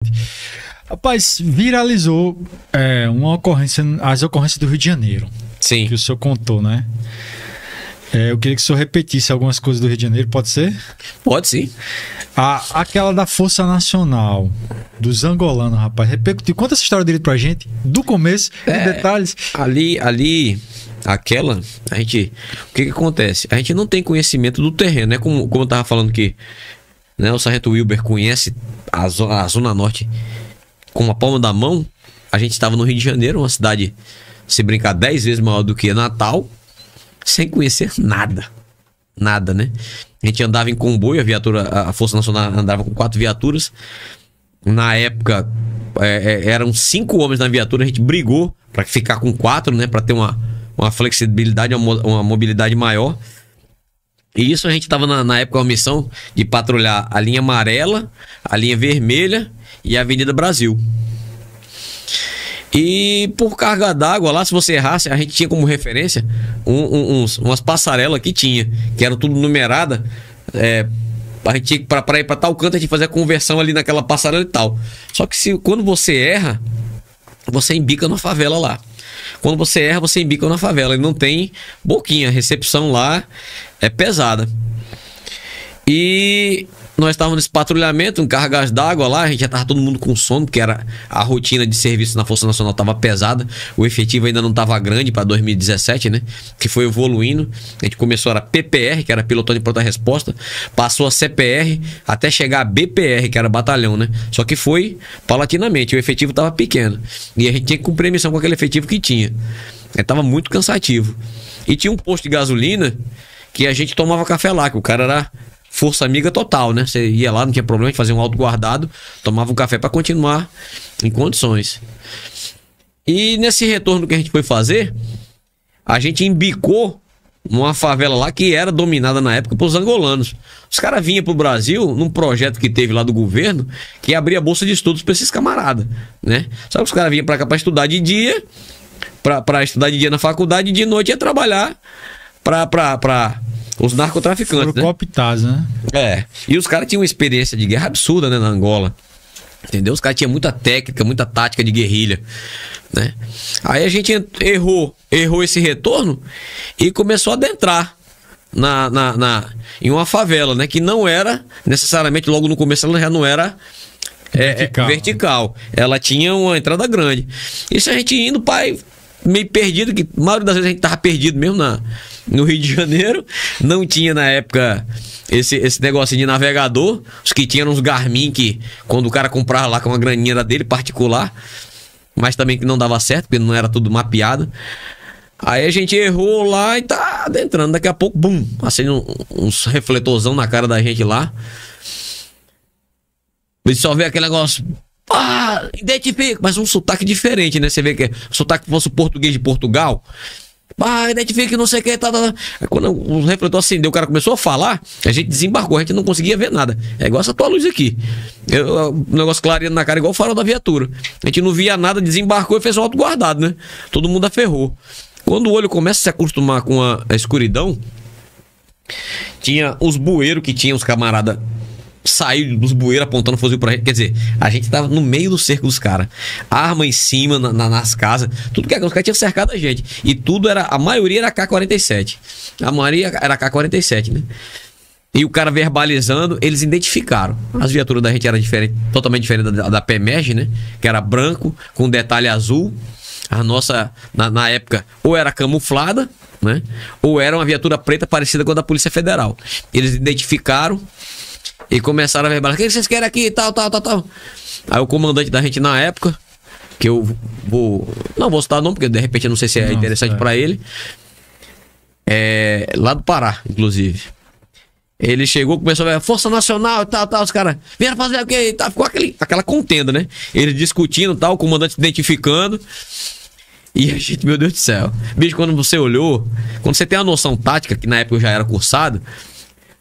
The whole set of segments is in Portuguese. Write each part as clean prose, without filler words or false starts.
interessante. Rapaz, viralizou as ocorrências do Rio de Janeiro. Sim. Que o senhor contou, né? Eu queria que o senhor repetisse algumas coisas do Rio de Janeiro, pode ser? Pode, sim. Aquela da Força Nacional, dos angolanos, rapaz. Conta essa história direito pra gente, do começo, em detalhes. Aquela, o que acontece? A gente não tem conhecimento do terreno, né? Como eu tava falando que, né, o Sargento Wilber conhece a Zona Norte com a palma da mão. A gente estava no Rio de Janeiro, uma cidade, se brincar, 10 vezes maior do que Natal, sem conhecer nada. Nada, né? A gente andava em comboio, a Força Nacional andava com 4 viaturas. Na época, eram 5 homens na viatura, a gente brigou para ficar com 4, né? Para ter uma flexibilidade, uma mobilidade maior. E isso a gente estava na época com a missão de patrulhar a linha amarela, a linha vermelha e a Avenida Brasil. E por carga d'água lá, se você errasse, a gente tinha como referência umas passarelas que eram tudo numerada. A gente tinha para ir para tal canto, a gente fazia a conversão ali naquela passarela e tal. Só que quando você erra, você embica na favela lá. Quando você erra, você embica na favela. E não tem boquinha. A recepção lá é pesada. E nós estávamos nesse patrulhamento, em cargas d'água lá, a gente já estava todo mundo com sono, porque a rotina de serviço na Força Nacional estava pesada, o efetivo ainda não estava grande para 2017, né? Que foi evoluindo. A gente começou, era PPR, que era Pelotão de Pronta Resposta, passou a CPR, até chegar a BPR, que era batalhão, né? Só que foi paulatinamente, o efetivo estava pequeno. E a gente tinha que cumprir a missão com aquele efetivo que tinha. Estava muito cansativo. E tinha um posto de gasolina que a gente tomava café lá, que o cara era força amiga total, né? Você ia lá, não tinha problema, a gente fazia um autoguardado, tomava um café para continuar em condições. E nesse retorno que a gente foi fazer, a gente embicou numa favela lá que era dominada na época pelos angolanos. Os caras vinham pro Brasil num projeto que teve lá do governo que abria bolsa de estudos para esses camaradas, né? Só que os caras vinham para cá para estudar de dia, para estudar de dia na faculdade, e de noite ia trabalhar para os narcotraficantes, foram cooptados, né? E os caras tinham uma experiência de guerra absurda, né, na Angola. Entendeu? Os caras tinham muita técnica, muita tática de guerrilha, né? Aí a gente errou esse retorno e começou a adentrar em uma favela, né? Que não era necessariamente, logo no começo, ela já não era vertical. Ela tinha uma entrada grande. Isso a gente indo, pai, meio perdido, que a maioria das vezes a gente tava perdido mesmo no Rio de Janeiro. Não tinha na época esse negócio de navegador. Os que tinham uns Garmin, que quando o cara comprava lá com uma graninha era dele, particular, mas também que não dava certo, porque não era tudo mapeado. Aí a gente errou lá e tá adentrando. Daqui a pouco, bum, acende uns refletorzão na cara da gente lá. E só vê aquele negócio, identifica, mas um sotaque diferente, né? Você vê que o sotaque fosse o português de Portugal. Identifica que não sei o que, tá. Aí quando o refletor acendeu, o cara começou a falar, a gente desembarcou, a gente não conseguia ver nada. É igual essa tua luz aqui. O negócio clareando na cara, igual o farol da viatura. A gente não via nada, desembarcou e fez um autoguardado, né? Todo mundo aferrou. Quando o olho começa a se acostumar com a escuridão, tinha os bueiros que tinha os camaradas saíram dos bueiros apontando fuzil pra gente. Quer dizer, a gente tava no meio do cerco dos caras. Arma em cima, nas casas. Tudo que os caras tinham cercado a gente. E tudo era, a maioria era K-47. A maioria era K-47, né? E o cara verbalizando, eles identificaram. As viaturas da gente eram totalmente diferente da PEMERG, né? Que era branco, com detalhe azul. A nossa, na época, ou era camuflada, né? Ou era uma viatura preta parecida com a da Polícia Federal. Eles identificaram e começaram a verbalizar: o que vocês querem aqui? Tal. Aí o comandante da gente na época, que eu não vou citar o nome, porque de repente eu não sei se é interessante pra ele. Lá do Pará, inclusive. Ele chegou, começou a ver Força Nacional e tal, os caras vieram fazer o quê? Ficou aquela contenda, né? Eles discutindo, tal, o comandante se identificando. E a gente, meu Deus do céu. Bicho, quando você olhou, quando você tem a noção tática, que na época eu já era cursado,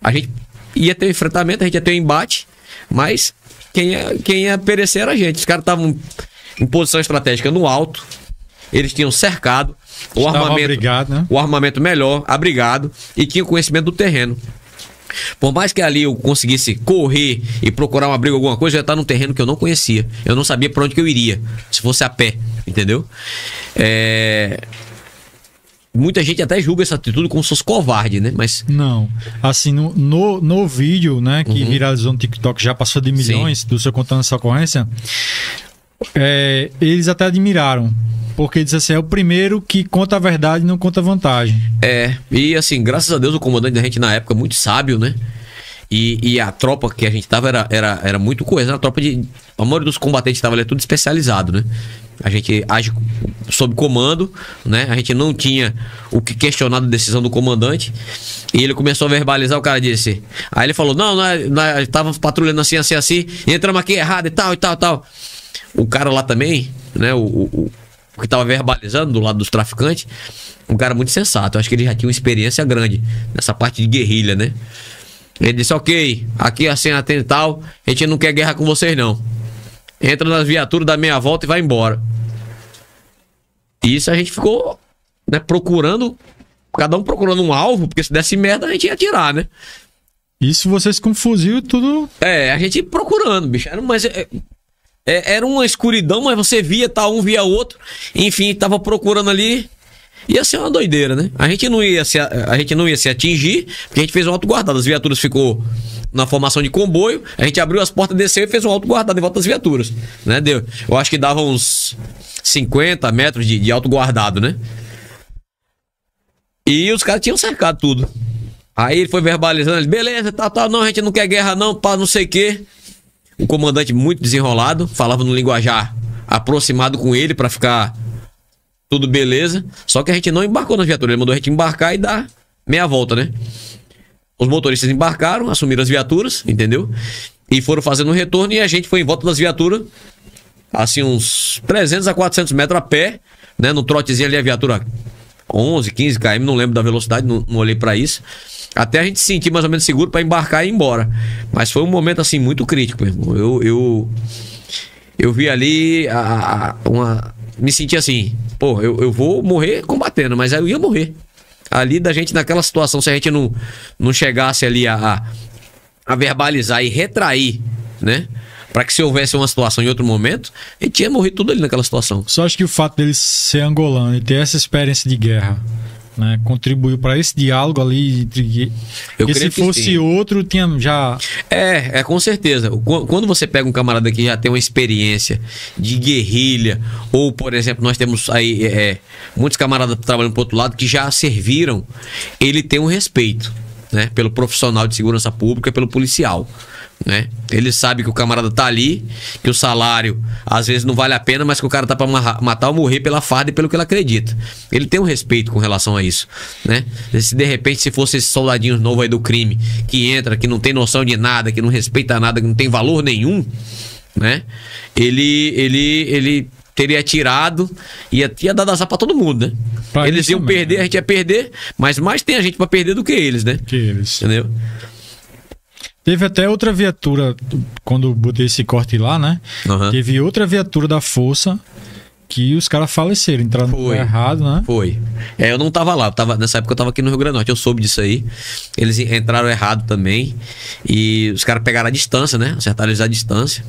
a gente ia ter um enfrentamento, a gente ia ter um embate, mas quem ia perecer era a gente. Os caras estavam em posição estratégica no alto, eles tinham cercado o armamento melhor, abrigado, e tinham conhecimento do terreno. Por mais que ali eu conseguisse correr e procurar uma briga, alguma coisa, eu ia estar num terreno que eu não conhecia. Eu não sabia pra onde que eu iria, se fosse a pé, entendeu? Muita gente até julga essa atitude como se fosse covarde, né? Mas... Não. Assim, no vídeo, né, que viralizou no TikTok, já passou de milhões, do seu contando essa ocorrência, eles até admiraram. Porque diz assim, é o primeiro que conta a verdade e não conta a vantagem. E assim, graças a Deus o comandante da gente na época, muito sábio, né? E a tropa que a gente tava era muito coesa. A tropa a maioria dos combatentes estava ali tudo especializado, né? A gente age sob comando, né? A gente não tinha o que questionar da decisão do comandante. E ele começou a verbalizar, o cara disse. Aí ele falou, nós tava patrulhando assim, entramos aqui errado e tal. O cara lá também, né? O que tava verbalizando do lado dos traficantes, um cara muito sensato. Eu acho que ele já tinha uma experiência grande nessa parte de guerrilha, né? Ele disse, ok, aqui assim, atende e tal, a gente não quer guerra com vocês não. Entra nas viaturas, dá meia volta e vai embora. E isso a gente ficou, né, procurando, cada um procurando um alvo, porque se desse merda a gente ia atirar, né? Isso vocês com fuzil e tudo... A gente procurando, bicho. Era uma escuridão, mas você via, um via outro. Enfim, tava procurando ali. Ia ser uma doideira, né? A gente não ia se atingir, porque a gente fez um autoguardado. As viaturas ficou na formação de comboio. A gente abriu as portas, desceu e fez um autoguardado em volta das viaturas, né? Eu acho que dava uns 50 metros de autoguardado, né? E os caras tinham cercado tudo. Aí ele foi verbalizando, ele, beleza, não, a gente não quer guerra não, pá, não sei o quê. O comandante muito desenrolado, falava no linguajar aproximado com ele pra ficar tudo beleza. Só que a gente não embarcou na viatura, ele mandou a gente embarcar e dar meia volta, né? Os motoristas embarcaram, assumiram as viaturas, entendeu? E foram fazendo um retorno e a gente foi em volta das viaturas, assim uns 300 a 400 metros a pé, né? No trotezinho ali a viatura 11, 15 km, não lembro da velocidade, não olhei pra isso. Até a gente se sentir mais ou menos seguro para embarcar e ir embora. Mas foi um momento assim muito crítico, meu irmão. Eu vi ali me senti assim, pô, eu vou morrer combatendo, mas eu ia morrer. Ali da gente naquela situação, se a gente não chegasse ali a verbalizar e retrair, né? Para que se houvesse uma situação em outro momento, a gente ia morrer tudo ali naquela situação. Só acho que o fato dele ser angolano e ter essa experiência de guerra, né, contribuiu para esse diálogo ali. Porque se fosse sim. Outro, tinha já... com certeza. Quando você pega um camarada que já tem uma experiência de guerrilha, ou, por exemplo, nós temos aí muitos camaradas trabalhando pro outro lado que já serviram, ele tem um respeito, né, pelo profissional de segurança pública, pelo policial. Né? Ele sabe que o camarada tá ali, que o salário às vezes não vale a pena, mas que o cara tá pra matar ou morrer pela farda e pelo que ele acredita. Ele tem um respeito com relação a isso, né? Se de repente se fosse esses soldadinhos novos aí do crime, que entra, que não tem noção de nada, que não respeita nada, que não tem valor nenhum, né? Ele teria tirado e ia dar azar pra todo mundo, né? Eles iam perder, a gente ia perder, mas mais tem a gente pra perder do que eles, né? Entendeu? Teve até outra viatura, quando botei esse corte lá, né? Teve outra viatura da Força que os caras faleceram, entraram no lugar errado, né? Foi. Eu não tava lá, nessa época eu tava aqui no Rio Grande do Norte, eu soube disso aí. Eles entraram errado também e os caras pegaram a distância, né? Acertaram eles a distância.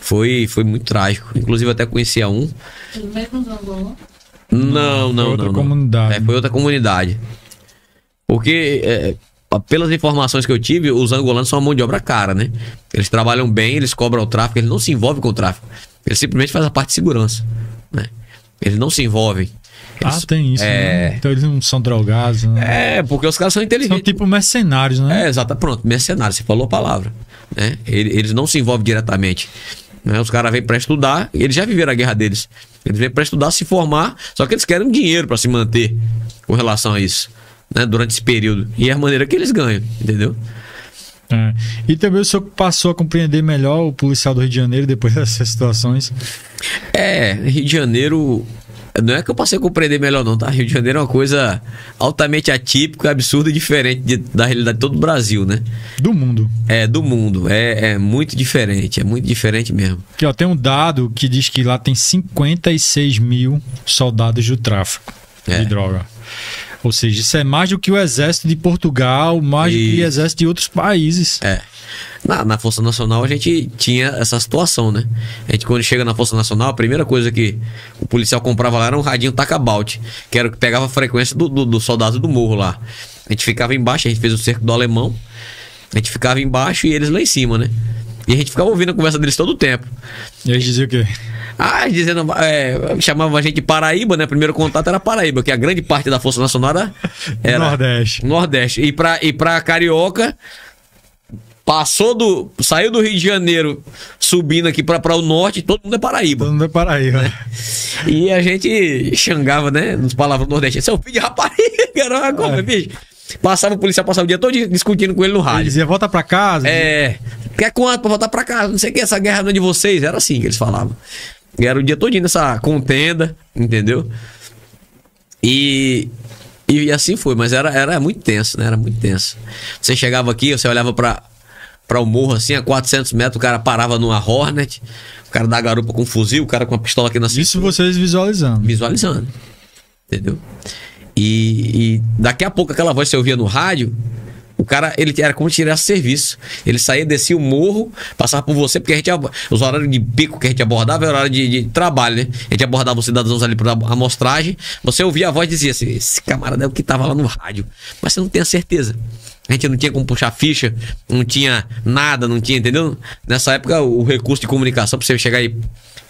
Foi muito trágico. Inclusive eu até conhecia um. Foi o mesmo Zangolão? Não. Foi outra comunidade. Foi outra comunidade. Porque... pelas informações que eu tive, os angolanos são uma mão de obra cara, né? Eles trabalham bem, eles cobram o tráfico, eles não se envolvem com o tráfico. Eles simplesmente fazem a parte de segurança, né? Eles não se envolvem. Tem isso, né? Então eles não são drogados, né? Porque os caras são inteligentes. São tipo mercenários, né? Exato, pronto, mercenários, você falou a palavra, né? Eles não se envolvem diretamente, né? Os caras vêm pra estudar, eles já viveram a guerra deles. Eles vêm pra estudar, se formar, só que eles querem dinheiro pra se manter com relação a isso, né, durante esse período. E é a maneira que eles ganham, entendeu? E também o senhor passou a compreender melhor o policial do Rio de Janeiro depois dessas situações? Rio de Janeiro... Não é que eu passei a compreender melhor não, tá? Rio de Janeiro é uma coisa altamente atípica, absurda e diferente da realidade de todo o Brasil, né? Do mundo. Do mundo. É muito diferente mesmo. Aqui, ó, tem um dado que diz que lá tem 56 mil soldados do tráfico de droga. Ou seja, isso é mais do que o exército de Portugal, mais do que o exército de outros países. Na Força Nacional a gente tinha essa situação, né? A gente, quando chega na Força Nacional, a primeira coisa que o policial comprava lá era um radinho taca-baute, que era o que pegava a frequência do soldado do morro lá. A gente ficava embaixo, a gente fez o cerco do Alemão, a gente ficava embaixo e eles lá em cima, né? E a gente ficava ouvindo a conversa deles todo o tempo. E eles diziam o quê? Dizendo, chamava a gente de Paraíba, né? Primeiro contato era Paraíba, que a grande parte da Força Nacional era Nordeste. E pra Carioca, saiu do Rio de Janeiro, subindo aqui pra o norte, todo mundo é Paraíba. Todo mundo é Paraíba. Né? E a gente xangava, né? Nos palavras nordestinas, seu filho de rapariga, era uma coisa, bicho. O policial passava o dia todo discutindo com ele no rádio. Ele dizia, volta pra casa. Quer quanto pra voltar pra casa? Não sei o que, essa guerra não é de vocês. Era assim que eles falavam. E era o dia todo nessa contenda, entendeu? E assim foi, mas era muito tenso, né? Era muito tenso. Você chegava aqui, você olhava pra o morro assim, a 400 metros, o cara parava numa Hornet, o cara da garupa com um fuzil, o cara com uma pistola aqui na cintura. Isso vocês visualizando. Visualizando, entendeu? E daqui a pouco aquela voz que você ouvia no rádio, o cara, ele era como tirar serviço. Ele saía, descia o morro, passava por você, porque os horários de pico que a gente abordava era horário de trabalho, né? A gente abordava os cidadãos ali por amostragem, você ouvia a voz e dizia assim, esse camarada é o que tava lá no rádio. Mas você não tem a certeza. A gente não tinha como puxar ficha, não tinha nada, não tinha, entendeu? Nessa época, o recurso de comunicação, pra você chegar e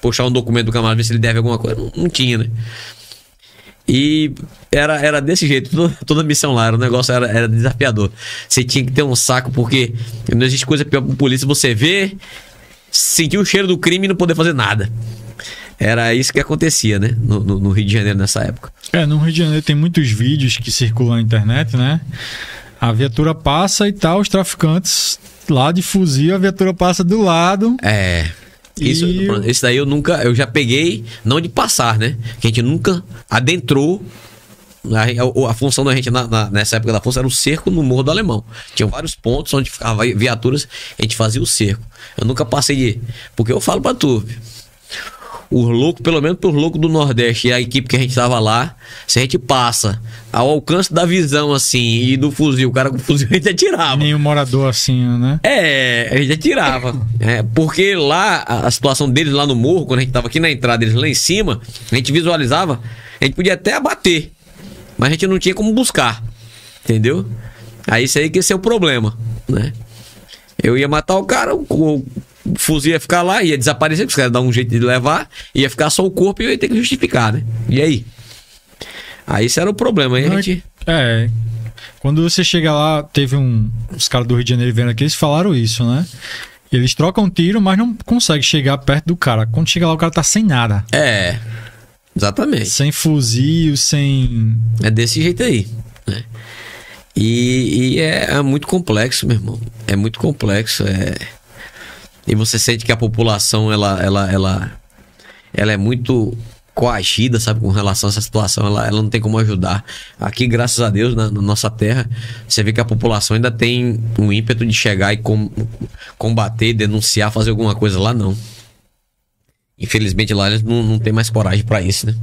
puxar um documento do camarada, ver se ele deve alguma coisa, não tinha, né? E era desse jeito, toda a missão lá, o negócio era desafiador. Você tinha que ter um saco, porque não existe coisa pior pra polícia você ver, sentir o cheiro do crime e não poder fazer nada. Era isso que acontecia, né? No Rio de Janeiro nessa época. No Rio de Janeiro tem muitos vídeos que circulam na internet, né? A viatura passa e tal, os traficantes lá de fuzil, a viatura passa do lado. Isso daí eu já peguei, não de passar, né? Que a gente nunca adentrou. A função da gente nessa época da força era o cerco no Morro do Alemão. Tinha vários pontos onde ficava viaturas, a gente fazia o cerco. Eu nunca passei porque eu falo pra tu, os loucos, pelo menos os loucos do Nordeste e a equipe que a gente tava lá, se a gente passa ao alcance da visão assim e do fuzil, o cara com o fuzil a gente atirava. Nenhum morador assim, né? A gente atirava. Porque lá, a situação deles lá no morro, quando a gente tava aqui na entrada, eles lá em cima, a gente visualizava, a gente podia até abater, mas a gente não tinha como buscar, entendeu? Aí isso aí que esse é o problema, né? Eu ia matar o cara, o fuzil ia ficar lá, ia desaparecer, porque os caras dar um jeito de levar, ia ficar só o corpo e eu ia ter que justificar, né? E aí? Aí isso era o problema, aí a gente... Quando você chega lá, teve os caras do Rio de Janeiro vendo aqui, eles falaram isso, né? Eles trocam tiro, mas não conseguem chegar perto do cara. Quando chega lá, o cara tá sem nada. Exatamente. Sem fuzil, sem... É desse jeito aí, né? E é muito complexo, meu irmão. É muito complexo, E você sente que a população, ela é muito coagida, sabe, com relação a essa situação, ela não tem como ajudar. Aqui, graças a Deus, na nossa terra, você vê que a população ainda tem um ímpeto de chegar e combater, denunciar, fazer alguma coisa. Lá não. Infelizmente lá eles não tem mais coragem para isso, né?